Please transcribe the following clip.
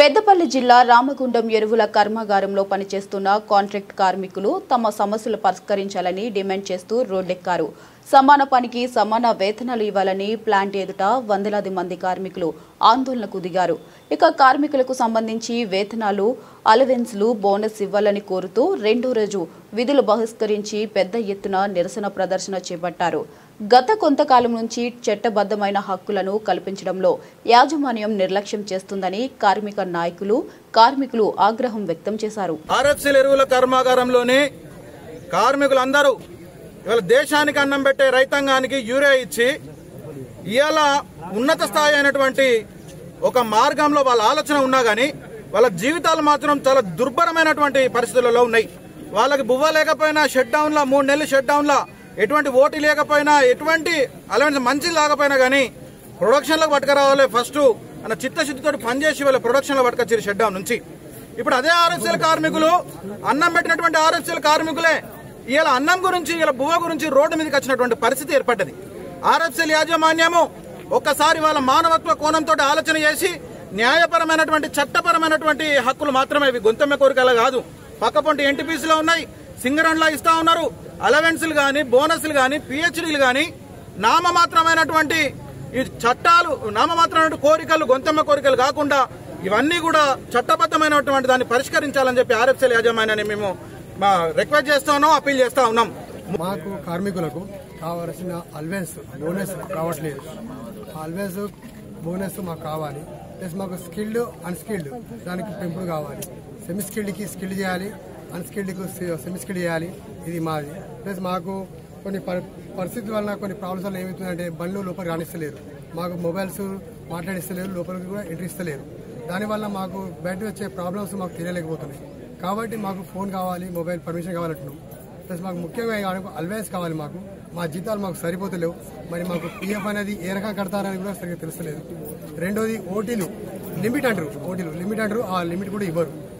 పెద్దపల్లి జిల్లా రామగుండం ఎరువుల కర్మాగారంలో పనిచేస్తున్న కాంట్రాక్ట్ కార్మికులు తమ సమస్యలు పరిష్కరించాలని డిమాండ్ చేస్తూ రోడ్డెక్కారు. సమాన పనికి సమాన వేతనాలు ఇవ్వాలని ప్లాంట్ ఎదుట వందలాది మంది కార్మికులు ఆందోళనకు దిగారు. ఇక కార్మికులకు సంబంధించి వేతనాలు, అలవెన్స్లు, బోనస్ ఇవ్వాలని కోరుతూ రెండో రోజు విధులు బహిష్కరించి పెద్ద ఎత్తున నిరసన ప్రదర్శన చేపట్టారు. గత కొంతకాలం నుంచి చట్టబద్దమైన హక్కులను కల్పించడంలో యాజమాన్యం నిర్లక్ష్యం చేస్తుందని కార్మికులు ఆగ్రహం వ్యక్తం చేశారు. ఆర్ఎఫ్సీల ఎరువుల కర్మాగారంలోని కార్మికులందరూ ఇవాళ దేశానికి అన్నం పెట్టే రైతాంగానికి యూరియా ఇచ్చి ఇవాళ ఉన్నత స్థాయి అయినటువంటి ఒక మార్గంలో వాళ్ళ ఆలోచన ఉన్నా గానీ వాళ్ళ జీవితాలు మాత్రం చాలా దుర్భరమైనటువంటి పరిస్థితులలో ఉన్నాయి. వాళ్ళకి బువ్వ లేకపోయినా షట్ డౌన్ లా 3 నెలలు షట్ డౌన్ లా ఎటువంటి ఓటీ లేకపోయినా ఎటువంటి అలవెన్స్ మంచిది లేకపోయినా గానీ ప్రొడక్షన్ లకు పట్టుకురావాలి ఫస్ట్ అన్న చిత్తశుద్ధితో పనిచేసి వాళ్ళ ప్రొడక్షన్ లో పట్టుకొచ్చారు షట్ డౌన్ నుంచి. ఇప్పుడు అదే ఆర్ఎఫ్సీల కార్మికులు అన్నం పెట్టినటువంటి ఆర్ఎఫ్సీల కార్మికులే ఇలా అన్నం గురించి ఇలా బువ్వ గురించి రోడ్డు మీదకి వచ్చినటువంటి పరిస్థితి ఏర్పడ్డది. ఆర్ఎఫ్సీల యాజమాన్యము ఒక్కసారి వాళ్ళ మానవత్వ కోణంతో ఆలోచన చేసి న్యాయపరమైనటువంటి చట్టపరమైనటువంటి హక్కులు మాత్రమే ఇవి గొంతెమ్మ కోరికలు కాదు. పక్కపొంటి ఎన్టీపీసీలో ఉన్నాయి, సింగరండ్లా ఇస్తా ఉన్నారు. అలవెన్స్లు గాని, బోనస్లు గాని, పిహెచ్డీలు గాని నామమాత్రమైనటువంటి ఈ చట్టాలు, నామమాత్రమైన కోరికలు, గొంతెమ్మ కోరికలు కాకుండా ఇవన్నీ కూడా చట్టబద్దమైనటువంటి దాన్ని పరిష్కరించాలని చెప్పి ఆర్ఎఫ్సీల యాజమాన్యాన్ని మేము రిక్వెస్ట్ చేస్తా ఉన్నాం, అప్పీల్ చేస్తా ఉన్నాం. మాకు కార్మికులకు కావాల్సిన అల్వెన్స్, బోనస్ రావట్లేదు. అల్వెన్స్, బోనస్ మాకు కావాలి. ప్లస్ మాకు స్కిల్డ్, అన్స్కిల్డ్ దానికి పెంపుడు కావాలి. సెమీ స్కిల్డ్కి స్కిల్డ్ చేయాలి, అన్స్కిల్డ్కి సెమీ స్కిల్డ్ చేయాలి. ఇది మాది. ప్లస్ మాకు కొన్ని పరిస్థితుల వలన కొన్ని ప్రాబ్లమ్స్ వల్ల ఏమవుతుందంటే బండ్లు లోపలికి రాణిస్తలేరు, మాకు మొబైల్స్ మాట్లాడిస్తలేరు, లోపలికి కూడా ఎంట్రీ ఇస్తలేరు. దానివల్ల మాకు బయట వచ్చే ప్రాబ్లమ్స్ మాకు తెలియలేకపోతున్నాయి. కాబట్టి మాకు ఫోన్ కావాలి, మొబైల్ పర్మిషన్ కావాలంటున్నాం. ప్లస్ మాకు ముఖ్యంగా అల్వెన్స్ కావాలి. మా జీతాలు మాకు సరిపోతలేవు. మరి మాకు పిఎఫ్ అనేది ఏ రకంగా కడతారని కూడా సరిగ్గా తెలుస్తలేదు. రెండోది ఓటీలు లిమిట్ అంటారు, ఆ లిమిట్ కూడా ఇవ్వరు.